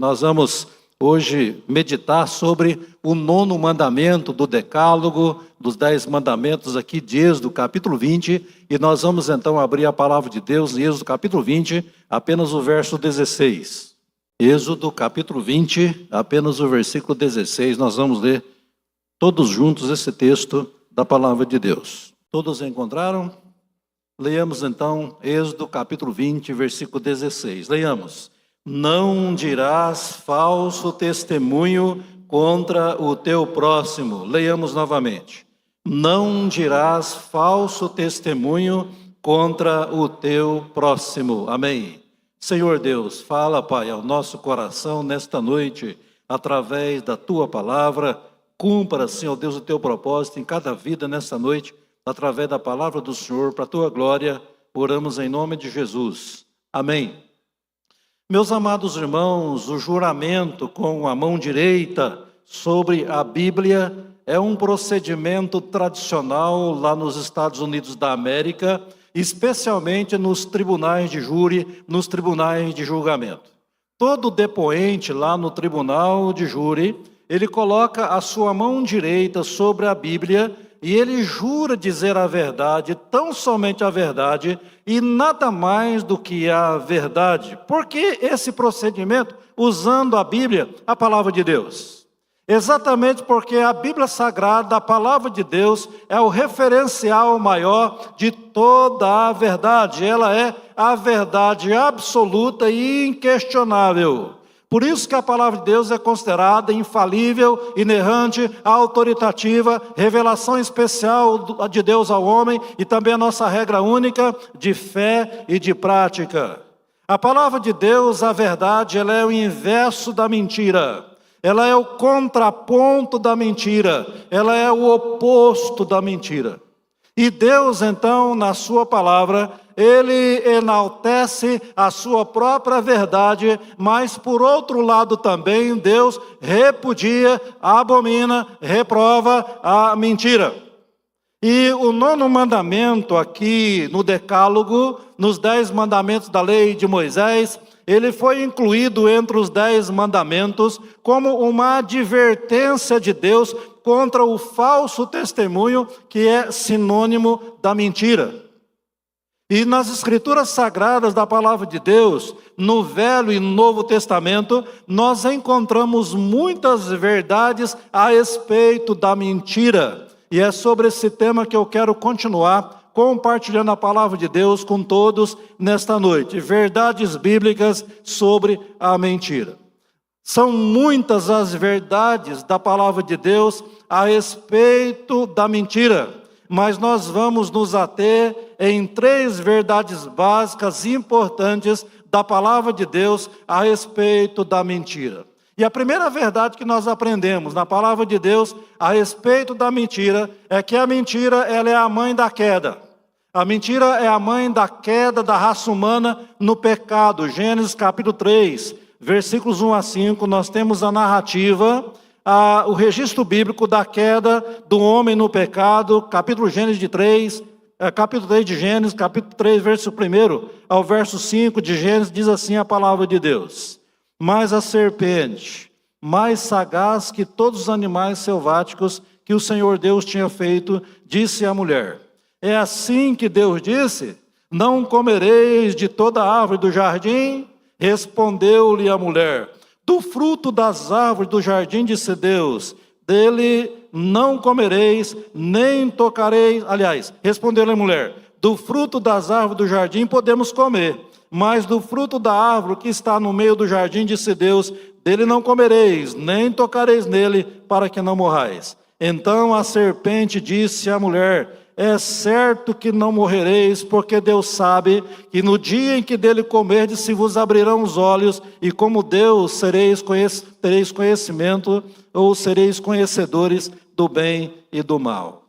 Nós vamos hoje meditar sobre o 9º mandamento do Decálogo, dos 10 mandamentos aqui de Êxodo, capítulo 20, e nós vamos então abrir a palavra de Deus em Êxodo, capítulo 20, apenas o verso 16. Êxodo, capítulo 20, apenas o versículo 16, nós vamos ler todos juntos esse texto da palavra de Deus. Todos encontraram? Leamos então Êxodo, capítulo 20, versículo 16. Leiamos. Não dirás falso testemunho contra o teu próximo. Leiamos novamente. Não dirás falso testemunho contra o teu próximo. Amém. Senhor Deus, fala, Pai, ao nosso coração nesta noite, através da tua palavra. Cumpra, Senhor Deus, o teu propósito em cada vida nesta noite, através da palavra do Senhor, para a tua glória. Oramos em nome de Jesus. Amém. Meus amados irmãos, o juramento com a mão direita sobre a Bíblia é um procedimento tradicional lá nos Estados Unidos da América, especialmente nos tribunais de júri, nos tribunais de julgamento. Todo depoente lá no tribunal de júri, ele coloca a sua mão direita sobre a Bíblia e ele jura dizer a verdade, tão somente a verdade, e nada mais do que a verdade. Por que esse procedimento usando a Bíblia, a palavra de Deus? Exatamente porque a Bíblia Sagrada, a palavra de Deus, é o referencial maior de toda a verdade. Ela é a verdade absoluta e inquestionável. Por isso que a palavra de Deus é considerada infalível, inerrante, autoritativa, revelação especial de Deus ao homem e também a nossa regra única de fé e de prática. A palavra de Deus, a verdade, ela é o inverso da mentira. Ela é o contraponto da mentira. Ela é o oposto da mentira. E Deus, então, na sua palavra, Ele enaltece a sua própria verdade, mas, por outro lado também, Deus repudia, abomina, reprova a mentira. E o 9º mandamento aqui no Decálogo, nos 10 mandamentos da lei de Moisés, ele foi incluído entre os 10 mandamentos como uma advertência de Deus contra o falso testemunho, que é sinônimo da mentira. E nas Escrituras Sagradas da Palavra de Deus, no Velho e Novo Testamento, nós encontramos muitas verdades a respeito da mentira. E é sobre esse tema que eu quero continuar compartilhando a Palavra de Deus com todos nesta noite. Verdades bíblicas sobre a mentira. São muitas as verdades da Palavra de Deus a respeito da mentira, mas nós vamos nos ater em 3 verdades básicas e importantes da Palavra de Deus a respeito da mentira. E a primeira verdade que nós aprendemos na Palavra de Deus a respeito da mentira é que a mentira, ela é a mãe da queda. A mentira é a mãe da queda da raça humana no pecado. Gênesis capítulo 3, versículos 1 a 5, nós temos a narrativa, o registro bíblico da queda do homem no pecado, capítulo 3 de Gênesis, capítulo 3, verso 1 ao verso 5 de Gênesis, diz assim a palavra de Deus. Mas a serpente, mais sagaz que todos os animais selváticos que o Senhor Deus tinha feito, disse à mulher, é assim que Deus disse, não comereis de toda árvore do jardim? Respondeu-lhe a mulher, do fruto das árvores do jardim, disse Deus, dele não comereis, nem tocareis. Aliás, respondeu-lhe a mulher, do fruto das árvores do jardim podemos comer, mas do fruto da árvore que está no meio do jardim, disse Deus, dele não comereis, nem tocareis nele, para que não morrais. Então a serpente disse à mulher, é certo que não morrereis, porque Deus sabe que no dia em que dele comerdes se vos abrirão os olhos, e como Deus tereis conhecimento, ou sereis conhecedores do bem e do mal.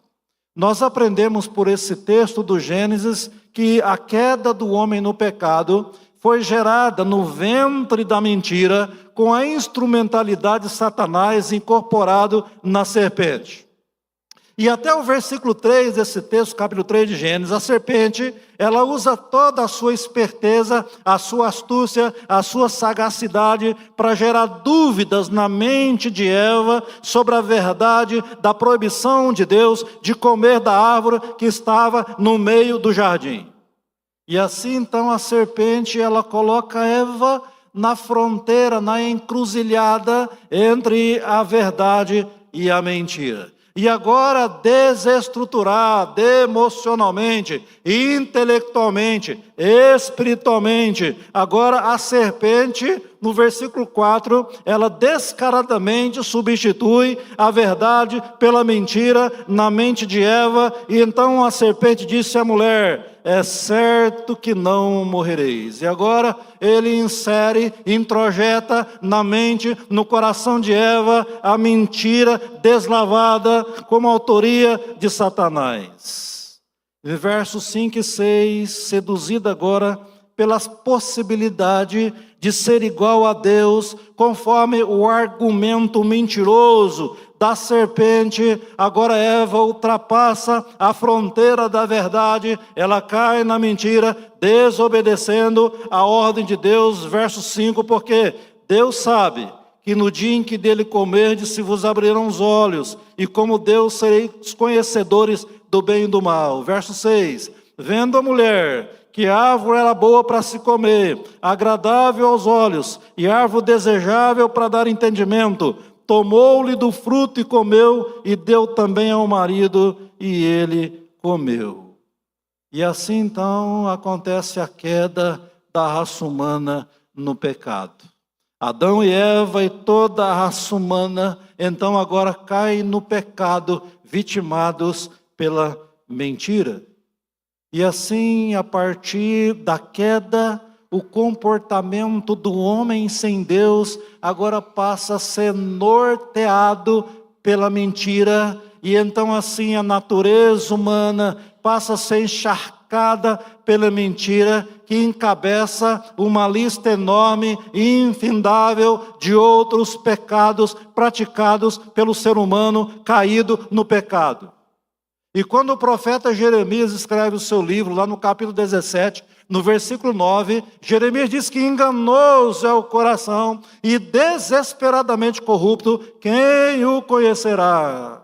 Nós aprendemos por esse texto do Gênesis que a queda do homem no pecado foi gerada no ventre da mentira com a instrumentalidade de Satanás incorporado na serpente. E até o versículo 3 desse texto, capítulo 3 de Gênesis, a serpente, ela usa toda a sua esperteza, a sua astúcia, a sua sagacidade para gerar dúvidas na mente de Eva sobre a verdade da proibição de Deus de comer da árvore que estava no meio do jardim. E assim então a serpente, ela coloca Eva na fronteira, na encruzilhada entre a verdade e a mentira. E agora desestruturar emocionalmente, intelectualmente, espiritualmente. Agora a serpente, no versículo 4, ela descaradamente substitui a verdade pela mentira na mente de Eva. E então a serpente disse à mulher: é certo que não morrereis. E agora ele insere, introjeta na mente, no coração de Eva, a mentira deslavada como autoria de Satanás. Versos 5 e 6, seduzida agora pelas possibilidades de ser igual a Deus, conforme o argumento mentiroso da serpente, agora Eva ultrapassa a fronteira da verdade, ela cai na mentira, desobedecendo a ordem de Deus, verso 5, porque Deus sabe que no dia em que dele comerdes se vos abrirão os olhos, e como Deus sereis conhecedores do bem e do mal. Verso 6, vendo a mulher que a árvore era boa para se comer, agradável aos olhos, e árvore desejável para dar entendimento, tomou-lhe do fruto e comeu, e deu também ao marido, e ele comeu. E assim então acontece a queda da raça humana no pecado. Adão e Eva e toda a raça humana, então agora caem no pecado, vitimados pela mentira. E assim, a partir da queda, o comportamento do homem sem Deus agora passa a ser norteado pela mentira, e então assim a natureza humana passa a ser encharcada pela mentira, que encabeça uma lista enorme e infindável de outros pecados praticados pelo ser humano caído no pecado. E quando o profeta Jeremias escreve o seu livro, lá no capítulo 17, no versículo 9, Jeremias diz que enganoso é o coração e desesperadamente corrupto, quem o conhecerá?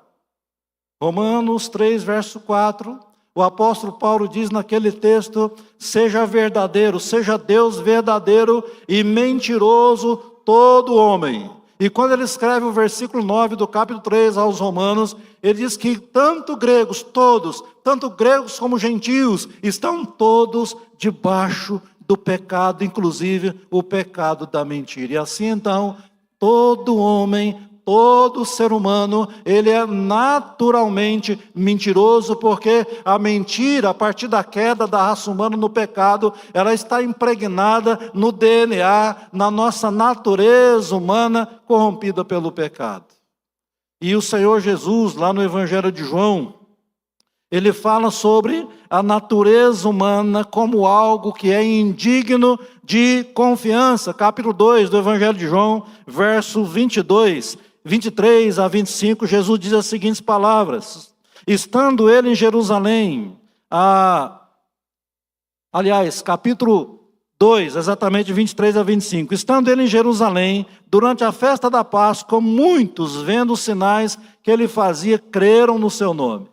Romanos 3, verso 4, o apóstolo Paulo diz naquele texto: seja verdadeiro, seja Deus verdadeiro e mentiroso todo homem. E quando ele escreve o versículo 9 do capítulo 3 aos Romanos, ele diz que tanto gregos, todos, tanto gregos como gentios, estão todos debaixo do pecado, inclusive o pecado da mentira. E assim então, todo homem, todo ser humano, ele é naturalmente mentiroso, porque a mentira, a partir da queda da raça humana no pecado, ela está impregnada no DNA, na nossa natureza humana corrompida pelo pecado. E o Senhor Jesus, lá no Evangelho de João, ele fala sobre a natureza humana como algo que é indigno de confiança. Capítulo 2 do Evangelho de João, verso 23 a 25, Jesus diz as seguintes palavras: estando ele em Jerusalém, capítulo 2, exatamente 23 a 25, estando ele em Jerusalém, durante a festa da Páscoa, muitos, vendo os sinais que ele fazia, creram no seu nome.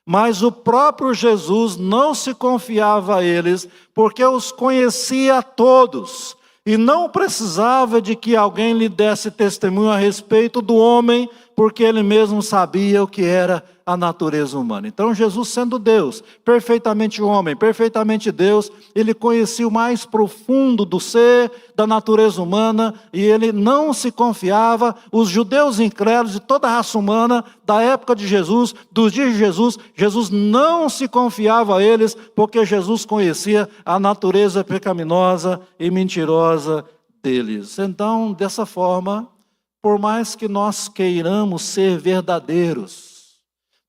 Mas o próprio Jesus não se confiava a eles, porque os conhecia a todos, e não precisava de que alguém lhe desse testemunho a respeito do homem, porque ele mesmo sabia o que era a natureza humana. Então Jesus, sendo Deus, perfeitamente homem, perfeitamente Deus, ele conhecia o mais profundo do ser, da natureza humana, e ele não se confiava. Os judeus incrédulos de toda a raça humana, da época de Jesus, dos dias de Jesus, Jesus não se confiava a eles, porque Jesus conhecia a natureza pecaminosa e mentirosa deles. Então, dessa forma, por mais que nós queiramos ser verdadeiros,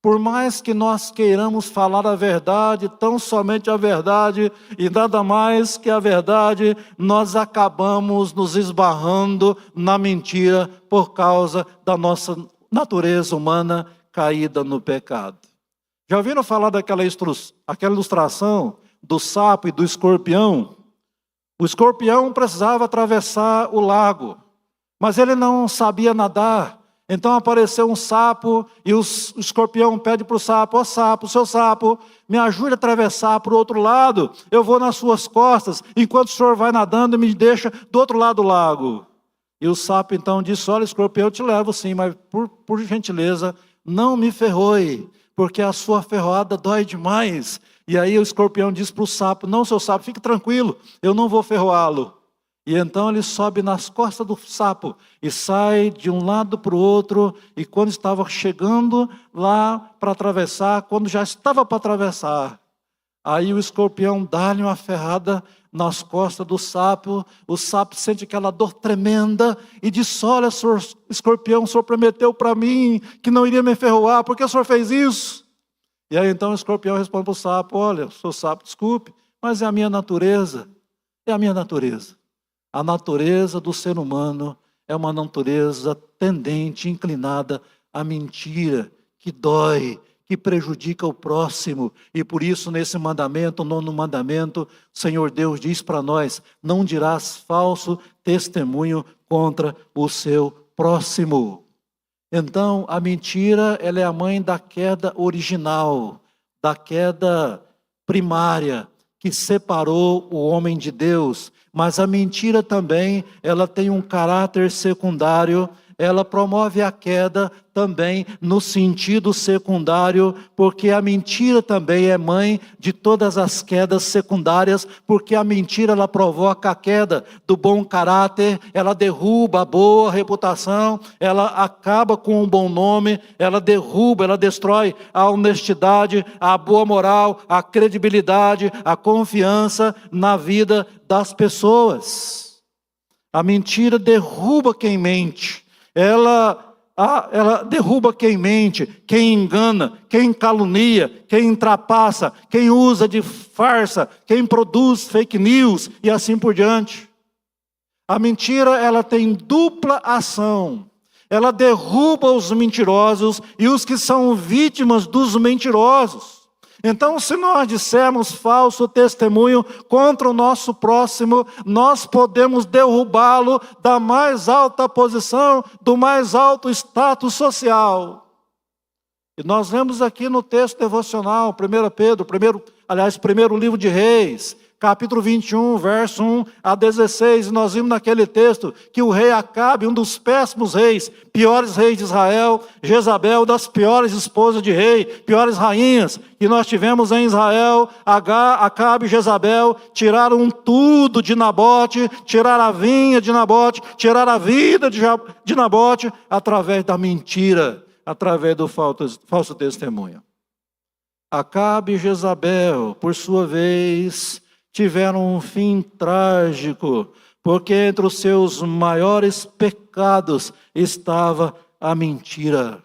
por mais que nós queiramos falar a verdade, tão somente a verdade e nada mais que a verdade, nós acabamos nos esbarrando na mentira por causa da nossa natureza humana caída no pecado. Já ouviram falar daquela ilustração do sapo e do escorpião? O escorpião precisava atravessar o lago, mas ele não sabia nadar. Então apareceu um sapo e o escorpião pede para o sapo: ó sapo, seu sapo, me ajude a atravessar para o outro lado, eu vou nas suas costas, enquanto o senhor vai nadando, me deixa do outro lado do lago. E o sapo então disse: olha, escorpião, eu te levo sim, mas por gentileza, não me ferroe, porque a sua ferroada dói demais. E aí o escorpião disse para o sapo: não, seu sapo, fique tranquilo, eu não vou ferroá-lo. E então ele sobe nas costas do sapo e sai de um lado para o outro. E quando estava chegando lá para atravessar, quando já estava para atravessar, aí o escorpião dá-lhe uma ferrada nas costas do sapo. O sapo sente aquela dor tremenda e diz: olha, senhor escorpião, o senhor prometeu para mim que não iria me ferroar, por que o senhor fez isso? E aí então o escorpião responde para o sapo: olha, seu sapo, desculpe, mas é a minha natureza, é a minha natureza. A natureza do ser humano é uma natureza tendente, inclinada à mentira, que dói, que prejudica o próximo. E por isso nesse mandamento, o 9º mandamento, o Senhor Deus diz para nós: não dirás falso testemunho contra o seu próximo. Então a mentira, ela é a mãe da queda original, da queda primária, que separou o homem de Deus. Mas a mentira também, ela tem um caráter secundário, ela promove a queda também no sentido secundário, porque a mentira também é mãe de todas as quedas secundárias, porque a mentira ela provoca a queda do bom caráter, ela derruba a boa reputação, ela acaba com um bom nome, ela derruba, ela destrói a honestidade, a boa moral, a credibilidade, a confiança na vida das pessoas. A mentira derruba quem mente. Ela derruba quem mente, quem engana, quem calunia, quem ultrapassa, quem usa de farsa, quem produz fake news e assim por diante. A mentira, ela tem dupla ação. Ela derruba os mentirosos e os que são vítimas dos mentirosos. Então, se nós dissermos falso testemunho contra o nosso próximo, nós podemos derrubá-lo da mais alta posição, do mais alto status social. E nós vemos aqui no texto devocional, 1 Pedro, primeiro livro de Reis, capítulo 21, verso 1 a 16, nós vimos naquele texto que o rei Acabe, um dos péssimos reis, piores reis de Israel, Jezabel, das piores esposas de rei, piores rainhas que nós tivemos em Israel, Acabe e Jezabel tiraram tudo de Nabote, tiraram a vinha de Nabote, tiraram a vida de Nabote, através da mentira, através do falso testemunho. Acabe e Jezabel, por sua vez, tiveram um fim trágico, porque entre os seus maiores pecados estava a mentira.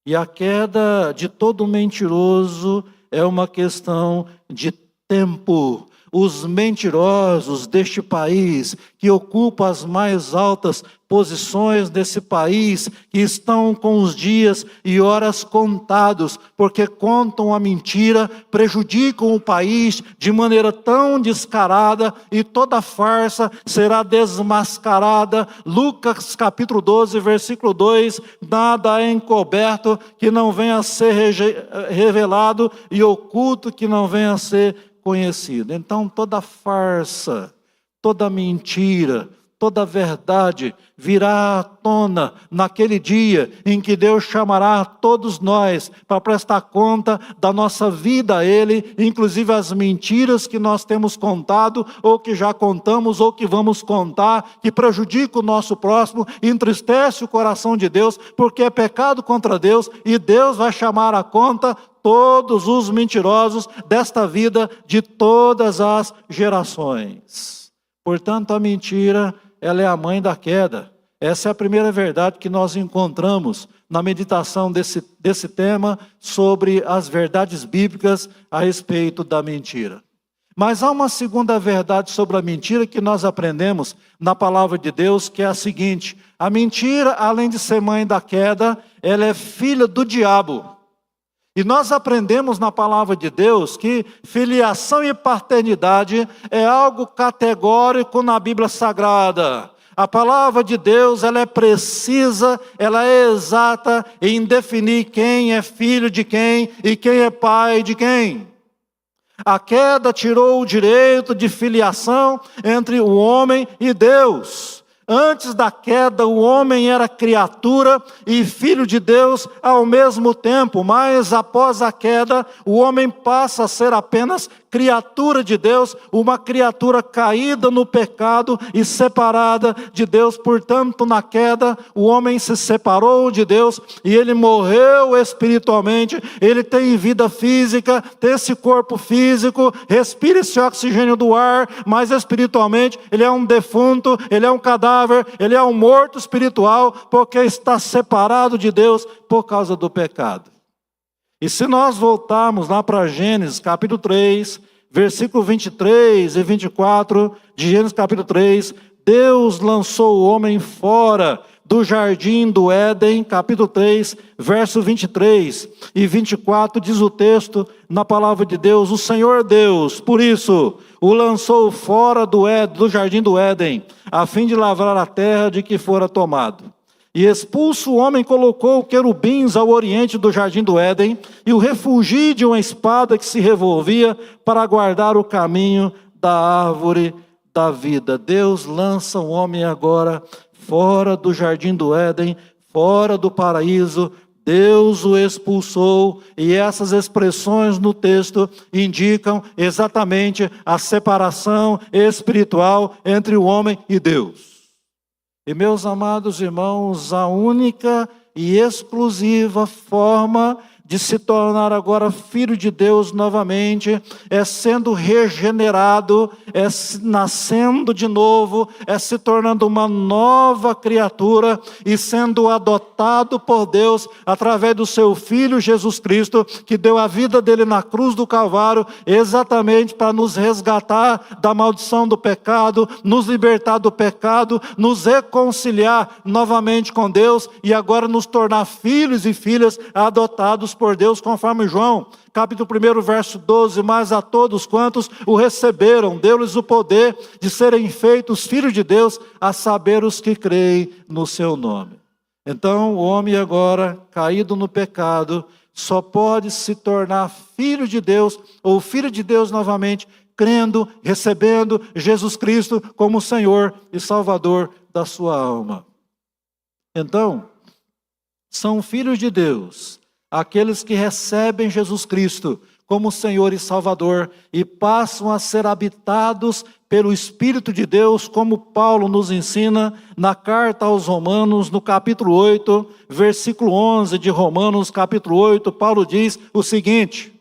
E a queda de todo mentiroso é uma questão de tempo. Os mentirosos deste país, que ocupam as mais altas posições desse país, que estão com os dias e horas contados, porque contam a mentira, prejudicam o país de maneira tão descarada, e toda farsa será desmascarada. Lucas capítulo 12, versículo 2, nada é encoberto que não venha a ser revelado, e oculto que não venha a ser conhecido. Então toda farsa, toda mentira, toda verdade virá à tona naquele dia em que Deus chamará todos nós para prestar conta da nossa vida a Ele, inclusive as mentiras que nós temos contado, ou que já contamos, ou que vamos contar, que prejudica o nosso próximo, entristece o coração de Deus, porque é pecado contra Deus, e Deus vai chamar à conta todos os mentirosos desta vida, de todas as gerações. Portanto, a mentira, ela é a mãe da queda. Essa é a primeira verdade que nós encontramos na meditação desse tema sobre as verdades bíblicas a respeito da mentira. Mas há uma segunda verdade sobre a mentira que nós aprendemos na palavra de Deus, que é a seguinte: a mentira, além de ser mãe da queda, ela é filha do diabo. E nós aprendemos na palavra de Deus que filiação e paternidade é algo categórico na Bíblia Sagrada. A palavra de Deus, ela é precisa, ela é exata em definir quem é filho de quem e quem é pai de quem. A queda tirou o direito de filiação entre o homem e Deus. Antes da queda, o homem era criatura e filho de Deus ao mesmo tempo, mas após a queda, o homem passa a ser apenas criatura de Deus, uma criatura caída no pecado e separada de Deus. Portanto, na queda, o homem se separou de Deus e ele morreu espiritualmente. Ele tem vida física, tem esse corpo físico, respira esse oxigênio do ar, mas espiritualmente ele é um defunto, ele é um cadáver, ele é um morto espiritual, porque está separado de Deus por causa do pecado. E se nós voltarmos lá para Gênesis capítulo 3, versículo 23 e 24, de Gênesis capítulo 3, Deus lançou o homem fora do jardim do Éden, capítulo 3, verso 23 e 24, diz o texto na palavra de Deus: o Senhor Deus, por isso, o lançou fora do jardim do Éden, a fim de lavrar a terra de que fora tomado. E expulso o homem, colocou querubins ao oriente do jardim do Éden, e o refugiu de uma espada que se revolvia para guardar o caminho da árvore da vida. Deus lança o homem agora fora do jardim do Éden, fora do paraíso. Deus o expulsou, e essas expressões no texto indicam exatamente a separação espiritual entre o homem e Deus. E meus amados irmãos, a única e exclusiva forma de se tornar agora filho de Deus novamente é sendo regenerado, é nascendo de novo, é se tornando uma nova criatura e sendo adotado por Deus através do seu Filho Jesus Cristo, que deu a vida dele na cruz do Calvário, exatamente para nos resgatar da maldição do pecado, nos libertar do pecado, nos reconciliar novamente com Deus e agora nos tornar filhos e filhas adotados por Deus, conforme João, capítulo 1, verso 12, mas a todos quantos o receberam, deu-lhes o poder de serem feitos filhos de Deus, a saber os que creem no seu nome. Então, o homem agora, caído no pecado, só pode se tornar filho de Deus, ou filho de Deus novamente, crendo, recebendo Jesus Cristo como Senhor e Salvador da sua alma. Então, são filhos de Deus aqueles que recebem Jesus Cristo como Senhor e Salvador e passam a ser habitados pelo Espírito de Deus, como Paulo nos ensina na carta aos Romanos, no capítulo 8, versículo 11 de Romanos, capítulo 8, Paulo diz o seguinte: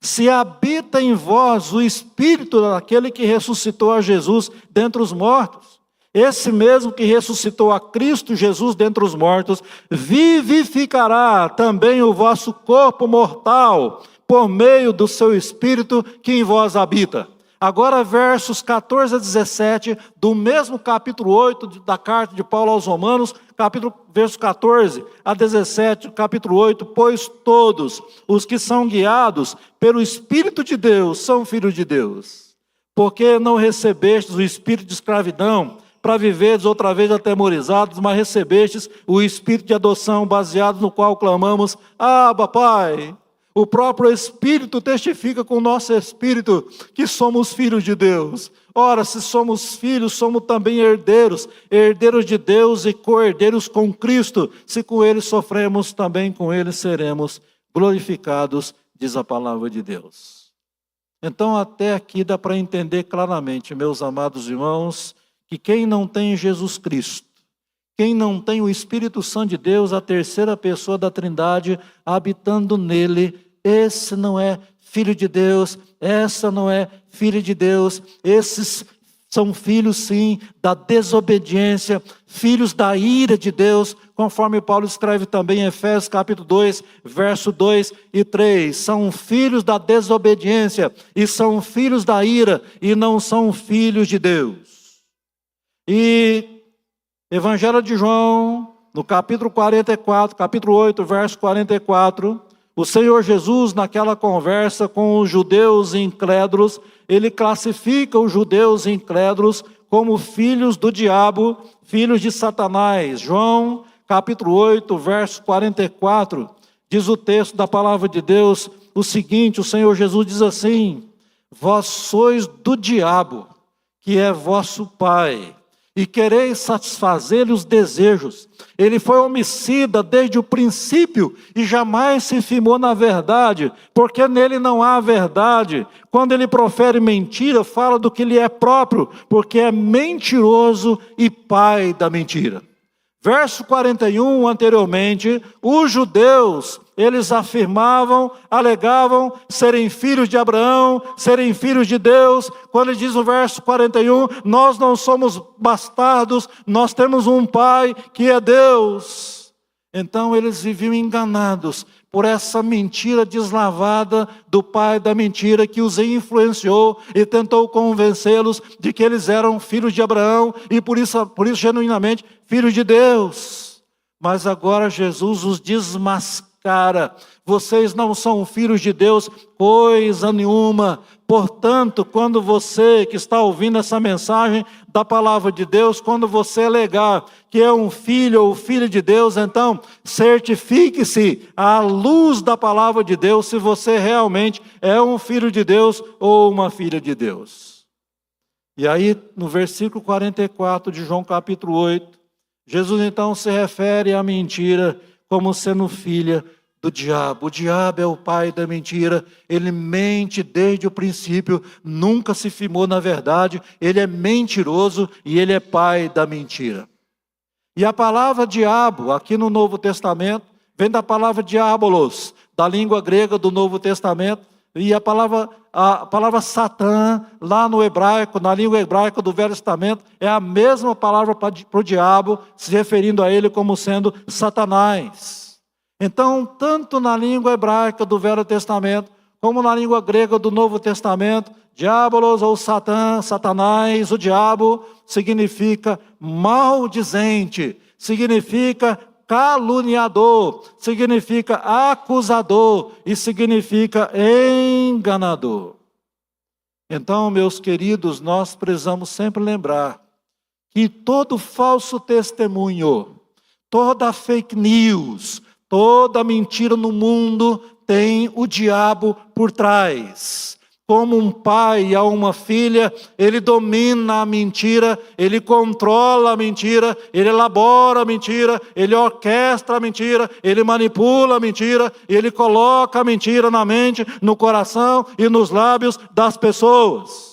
se habita em vós o Espírito daquele que ressuscitou a Jesus dentre os mortos, esse mesmo que ressuscitou a Cristo Jesus dentre os mortos, vivificará também o vosso corpo mortal, por meio do seu Espírito que em vós habita. Agora versos 14 a 17, do mesmo capítulo 8 da carta de Paulo aos Romanos, verso 14 a 17, capítulo 8, pois todos os que são guiados pelo Espírito de Deus são filhos de Deus. Porque não recebestes o espírito de escravidão, para viveres outra vez atemorizados, mas recebestes o Espírito de adoção, baseado no qual clamamos: Abba, Pai. O próprio Espírito testifica com o nosso Espírito que somos filhos de Deus. Ora, se somos filhos, somos também herdeiros, herdeiros de Deus e co-herdeiros com Cristo. Se com Ele sofremos, também com Ele seremos glorificados, diz a palavra de Deus. Então, até aqui dá para entender claramente, meus amados irmãos, que quem não tem Jesus Cristo, quem não tem o Espírito Santo de Deus, a terceira pessoa da Trindade, habitando nele, esse não é filho de Deus, essa não é filha de Deus. Esses São filhos, sim, da desobediência, filhos da ira de Deus, conforme Paulo escreve também em Efésios capítulo 2, verso 2 e 3. São filhos da desobediência e são filhos da ira e não são filhos de Deus. E Evangelho de João, no capítulo 44, capítulo 8, verso 44, o Senhor Jesus, naquela conversa com os judeus incrédulos, ele classifica os judeus incrédulos como filhos do diabo, filhos de Satanás. João, capítulo 8, verso 44, diz o texto da palavra de Deus o seguinte: o Senhor Jesus diz assim: vós sois do diabo, que é vosso pai, e quereis satisfazer-lhe os desejos. Ele foi homicida desde o princípio e jamais se firmou na verdade, porque nele não há verdade. Quando ele profere mentira, fala do que lhe é próprio, porque é mentiroso e pai da mentira. Verso 41, anteriormente, os judeus, eles afirmavam, alegavam serem filhos de Abraão, serem filhos de Deus. Quando ele diz no verso 41, nós não somos bastardos, nós temos um pai que é Deus. Então eles viviam enganados por essa mentira deslavada do pai da mentira, que os influenciou e tentou convencê-los de que eles eram filhos de Abraão e por isso genuinamente filhos de Deus. Mas agora Jesus os desmascara. Vocês não são filhos de Deus, coisa nenhuma. Portanto, quando você que está ouvindo essa mensagem da palavra de Deus, quando você alegar que é um filho ou filha de Deus, então certifique-se à luz da palavra de Deus se você realmente é um filho de Deus ou uma filha de Deus. E aí, no versículo 44 de João capítulo 8, Jesus então se refere à mentira como sendo filha do diabo. O diabo é o pai da mentira, ele mente desde o princípio, nunca se firmou na verdade, ele é mentiroso e ele é pai da mentira. E a palavra diabo, aqui no Novo Testamento, vem da palavra diabolos, da língua grega do Novo Testamento, e a palavra Satã, lá no hebraico, na língua hebraica do Velho Testamento, é a mesma palavra para o diabo, se referindo a ele como sendo Satanás. Então, tanto na língua hebraica do Velho Testamento, como na língua grega do Novo Testamento, diabolos ou Satã, Satanás, o diabo, significa maldizente, significa caluniador, significa acusador e significa enganador. Então, meus queridos, nós precisamos sempre lembrar que todo falso testemunho, toda fake news, toda mentira no mundo tem o diabo por trás. Como um pai a uma filha, ele domina a mentira, ele controla a mentira, ele elabora a mentira, ele orquestra a mentira, ele manipula a mentira, ele coloca a mentira na mente, no coração e nos lábios das pessoas.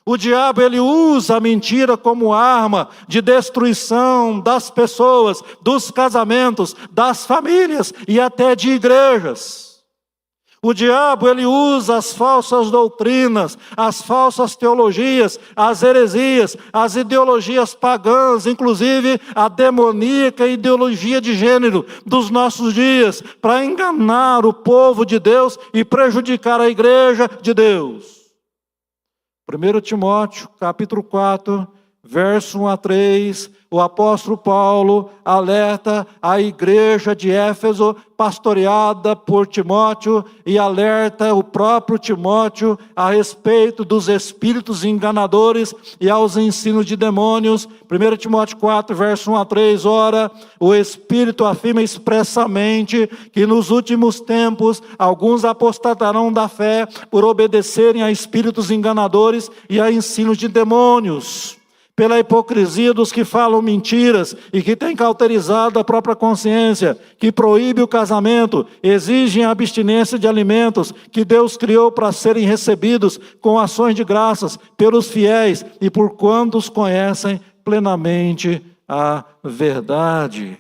O diabo, ele usa a mentira como arma de destruição das pessoas, dos casamentos, das famílias e até de igrejas. O diabo, ele usa as falsas doutrinas, as falsas teologias, as heresias, as ideologias pagãs, inclusive a demoníaca ideologia de gênero dos nossos dias, para enganar o povo de Deus e prejudicar a igreja de Deus. 1 Timóteo, capítulo 4, verso 1 a 3, o apóstolo Paulo alerta a igreja de Éfeso, pastoreada por Timóteo, e alerta o próprio Timóteo a respeito dos espíritos enganadores e aos ensinos de demônios. 1 Timóteo 4, verso 1 a 3, ora, o Espírito afirma expressamente que nos últimos tempos alguns apostatarão da fé por obedecerem a espíritos enganadores e a ensinos de demônios. Pela hipocrisia dos que falam mentiras e que têm cauterizado a própria consciência, que proíbe o casamento, exigem a abstinência de alimentos que Deus criou para serem recebidos com ações de graças pelos fiéis e por quantos conhecem plenamente a verdade.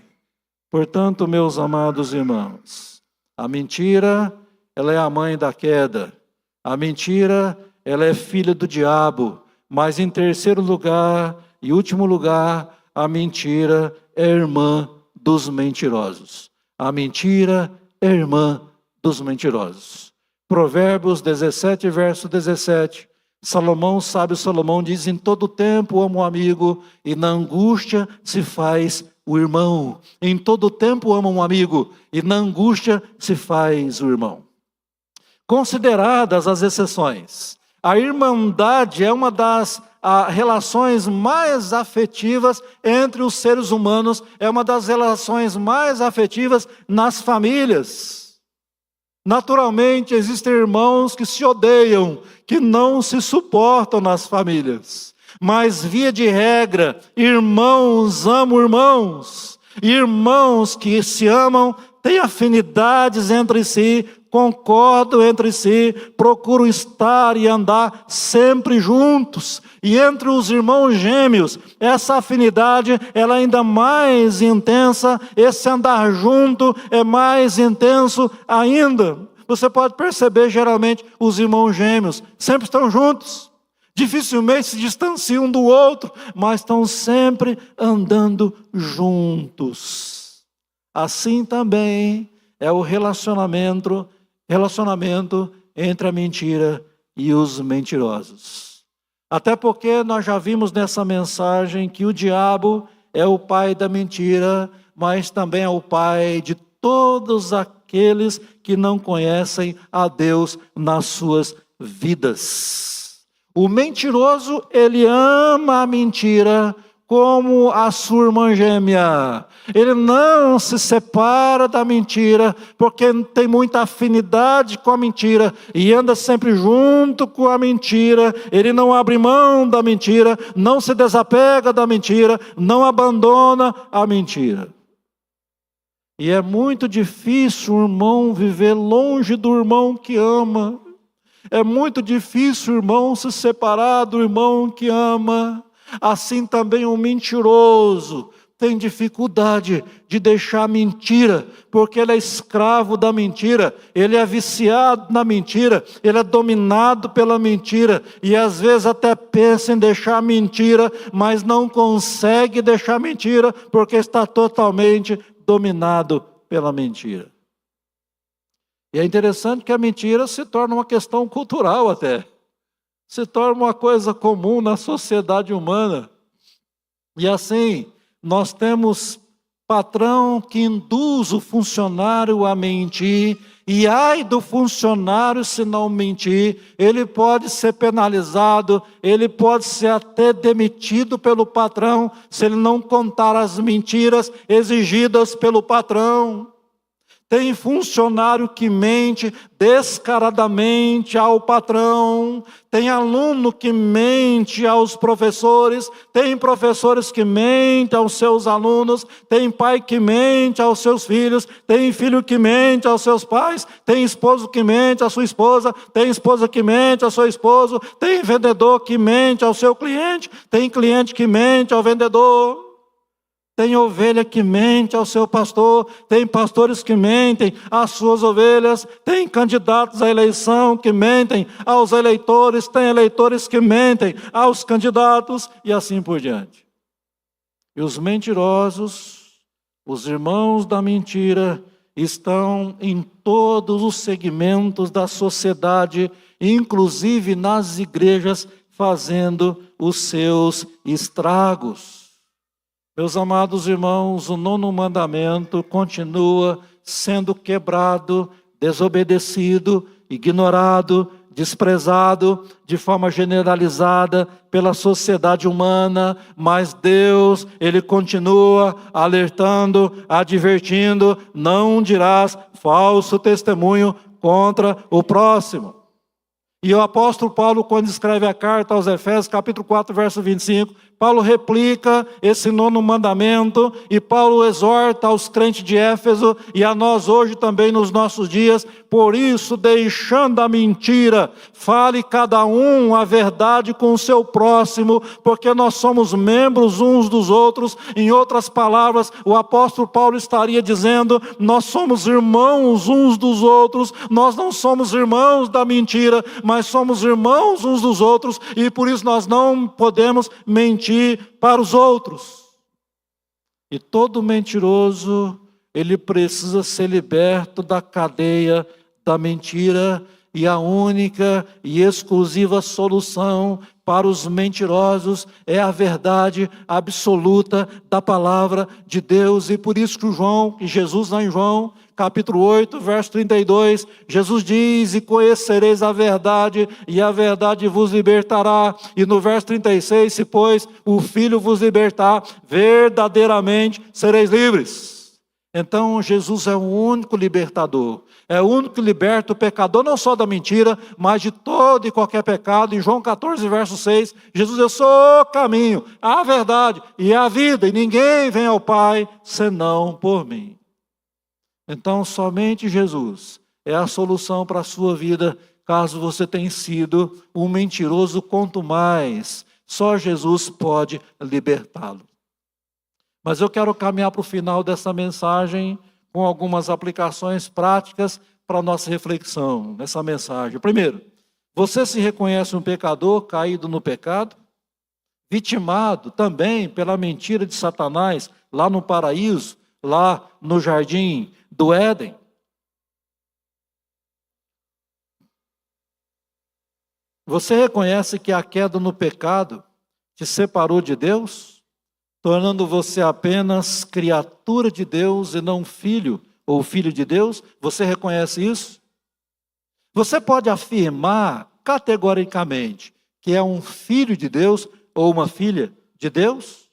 Portanto, meus amados irmãos, a mentira, ela é a mãe da queda. A mentira, ela é filha do diabo. Mas em terceiro lugar e último lugar, a mentira é irmã dos mentirosos. A mentira é irmã dos mentirosos. Provérbios 17, verso 17. Sábio Salomão diz: em todo tempo amo o amigo, e na angústia se faz o irmão. Em todo tempo amo um amigo, e na angústia se faz o irmão. Consideradas as exceções, a irmandade é uma das relações mais afetivas entre os seres humanos, é uma das relações mais afetivas nas famílias. Naturalmente, existem irmãos que se odeiam, que não se suportam nas famílias. Mas, via de regra, irmãos amam irmãos. Irmãos que se amam, têm afinidades entre si, concordam entre si, procuram estar e andar sempre juntos. E entre os irmãos gêmeos, essa afinidade ela é ainda mais intensa, esse andar junto é mais intenso ainda. Você pode perceber, geralmente, os irmãos gêmeos sempre estão juntos. Dificilmente se distanciam um do outro, mas estão sempre andando juntos. Assim também é o relacionamento entre a mentira e os mentirosos. Até porque nós já vimos nessa mensagem que o diabo é o pai da mentira, mas também é o pai de todos aqueles que não conhecem a Deus nas suas vidas. O mentiroso, ele ama a mentira como a sua irmã gêmea. Ele não se separa da mentira, porque tem muita afinidade com a mentira, e anda sempre junto com a mentira. Ele não abre mão da mentira, não se desapega da mentira, não abandona a mentira. E é muito difícil o irmão viver longe do irmão que ama. É muito difícil o irmão se separar do irmão que ama. Assim também o mentiroso tem dificuldade de deixar a mentira, porque ele é escravo da mentira, ele é viciado na mentira, ele é dominado pela mentira, e às vezes até pensa em deixar a mentira, mas não consegue deixar a mentira, porque está totalmente dominado pela mentira. E é interessante que a mentira se torna uma questão cultural até. Se torna uma coisa comum na sociedade humana. E assim, nós temos patrão que induz o funcionário a mentir, e ai do funcionário se não mentir, ele pode ser penalizado, ele pode ser até demitido pelo patrão, se ele não contar as mentiras exigidas pelo patrão. Tem funcionário que mente descaradamente ao patrão, tem aluno que mente aos professores, tem professores que mentem aos seus alunos, tem pai que mente aos seus filhos, tem filho que mente aos seus pais, tem esposo que mente à sua esposa, tem esposa que mente ao seu esposo, tem vendedor que mente ao seu cliente, tem cliente que mente ao vendedor. Tem ovelha que mente ao seu pastor, tem pastores que mentem às suas ovelhas, tem candidatos à eleição que mentem aos eleitores, tem eleitores que mentem aos candidatos e assim por diante. E os mentirosos, os irmãos da mentira, estão em todos os segmentos da sociedade, inclusive nas igrejas, fazendo os seus estragos. Meus amados irmãos, o 9º mandamento continua sendo quebrado, desobedecido, ignorado, desprezado de forma generalizada pela sociedade humana, mas Deus, Ele continua alertando, advertindo: não dirás falso testemunho contra o próximo. E o apóstolo Paulo, quando escreve a carta aos Efésios, capítulo 4, verso 25, Paulo replica esse 9º mandamento, e Paulo exorta aos crentes de Éfeso, e a nós hoje também nos nossos dias: por isso, deixando a mentira, fale cada um a verdade com o seu próximo, porque nós somos membros uns dos outros. Em outras palavras, o apóstolo Paulo estaria dizendo: nós somos irmãos uns dos outros, nós não somos irmãos da mentira, mas mas somos irmãos uns dos outros e por isso nós não podemos mentir para os outros. E todo mentiroso, ele precisa ser liberto da cadeia da mentira, e a única e exclusiva solução para os mentirosos é a verdade absoluta da palavra de Deus. E por isso que Jesus lá em João, capítulo 8, verso 32, Jesus diz: e conhecereis a verdade, e a verdade vos libertará. E no verso 36, se pois o Filho vos libertar, verdadeiramente sereis livres. Então Jesus é o único libertador, é o único que liberta o pecador, não só da mentira, mas de todo e qualquer pecado. Em João 14, verso 6, Jesus: eu sou o caminho, a verdade e a vida, e ninguém vem ao Pai senão por mim. Então somente Jesus é a solução para a sua vida, caso você tenha sido um mentiroso, quanto mais, só Jesus pode libertá-lo. Mas eu quero caminhar para o final dessa mensagem com algumas aplicações práticas para a nossa reflexão nessa mensagem. Primeiro, você se reconhece um pecador caído no pecado, vitimado também pela mentira de Satanás lá no paraíso, lá no jardim do Éden? Você reconhece que a queda no pecado te separou de Deus, tornando você apenas criatura de Deus e não filho ou filho de Deus? Você reconhece isso? Você pode afirmar categoricamente que é um filho de Deus ou uma filha de Deus?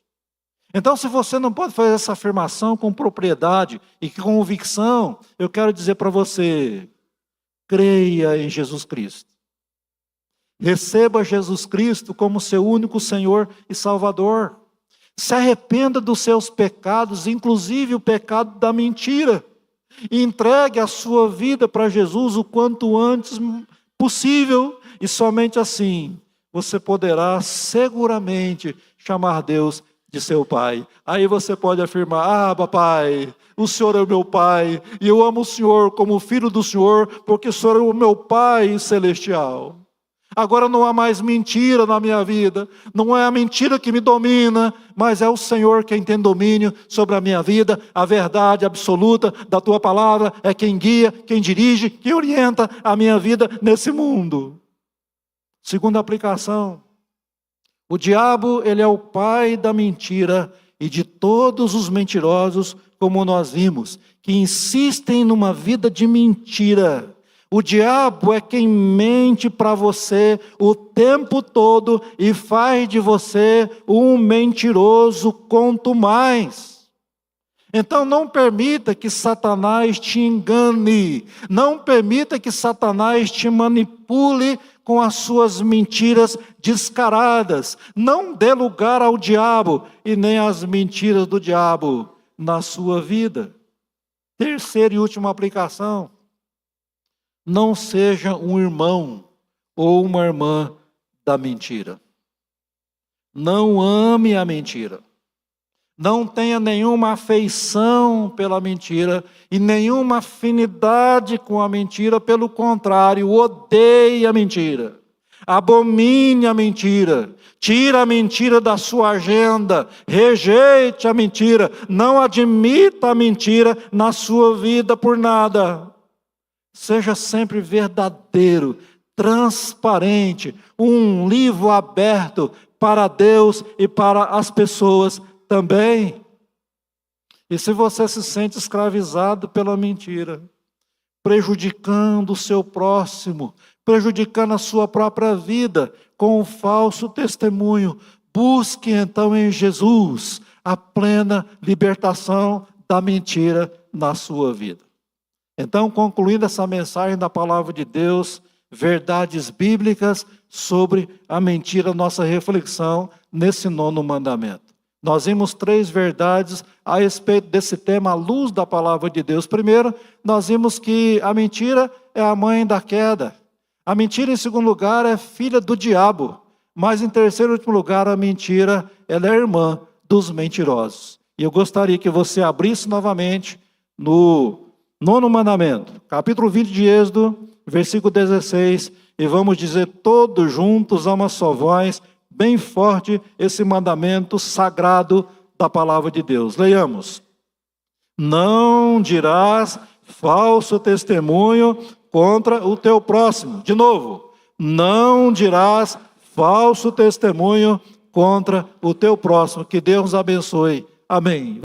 Então, se você não pode fazer essa afirmação com propriedade e com convicção, eu quero dizer para você: creia em Jesus Cristo. Receba Jesus Cristo como seu único Senhor e Salvador. Se arrependa dos seus pecados, inclusive o pecado da mentira. E entregue a sua vida para Jesus o quanto antes possível. E somente assim você poderá seguramente chamar Deus de seu Pai. Aí você pode afirmar: ah, papai, o Senhor é o meu Pai, e eu amo o Senhor como filho do Senhor, porque o Senhor é o meu Pai celestial. Agora não há mais mentira na minha vida, não é a mentira que me domina, mas é o Senhor quem tem domínio sobre a minha vida. A verdade absoluta da tua palavra é quem guia, quem dirige, quem orienta a minha vida nesse mundo. Segunda aplicação: o diabo, ele é o pai da mentira e de todos os mentirosos, como nós vimos, que insistem numa vida de mentira. O diabo é quem mente para você o tempo todo e faz de você um mentiroso quanto mais. Então não permita que Satanás te engane, não permita que Satanás te manipule com as suas mentiras descaradas. Não dê lugar ao diabo e nem às mentiras do diabo na sua vida. Terceira e última aplicação: não seja um irmão ou uma irmã da mentira. Não ame a mentira. Não tenha nenhuma afeição pela mentira e nenhuma afinidade com a mentira. Pelo contrário, odeie a mentira. Abomine a mentira. Tire a mentira da sua agenda. Rejeite a mentira. Não admita a mentira na sua vida por nada. Seja sempre verdadeiro, transparente, um livro aberto para Deus e para as pessoas também. E se você se sente escravizado pela mentira, prejudicando o seu próximo, prejudicando a sua própria vida com um falso testemunho, busque então em Jesus a plena libertação da mentira na sua vida. Então, concluindo essa mensagem da palavra de Deus, verdades bíblicas sobre a mentira, nossa reflexão nesse 9º mandamento. Nós vimos 3 verdades a respeito desse tema à luz da palavra de Deus. Primeiro, nós vimos que a mentira é a mãe da queda. A mentira, em segundo lugar, é filha do diabo. Mas, em terceiro e último lugar, a mentira, ela é irmã dos mentirosos. E eu gostaria que você abrisse novamente no 9º mandamento, capítulo 20 de Êxodo, versículo 16, e vamos dizer todos juntos a uma só voz, bem forte, esse mandamento sagrado da palavra de Deus. Leiamos. Não dirás falso testemunho contra o teu próximo. De novo, não dirás falso testemunho contra o teu próximo. Que Deus abençoe. Amém.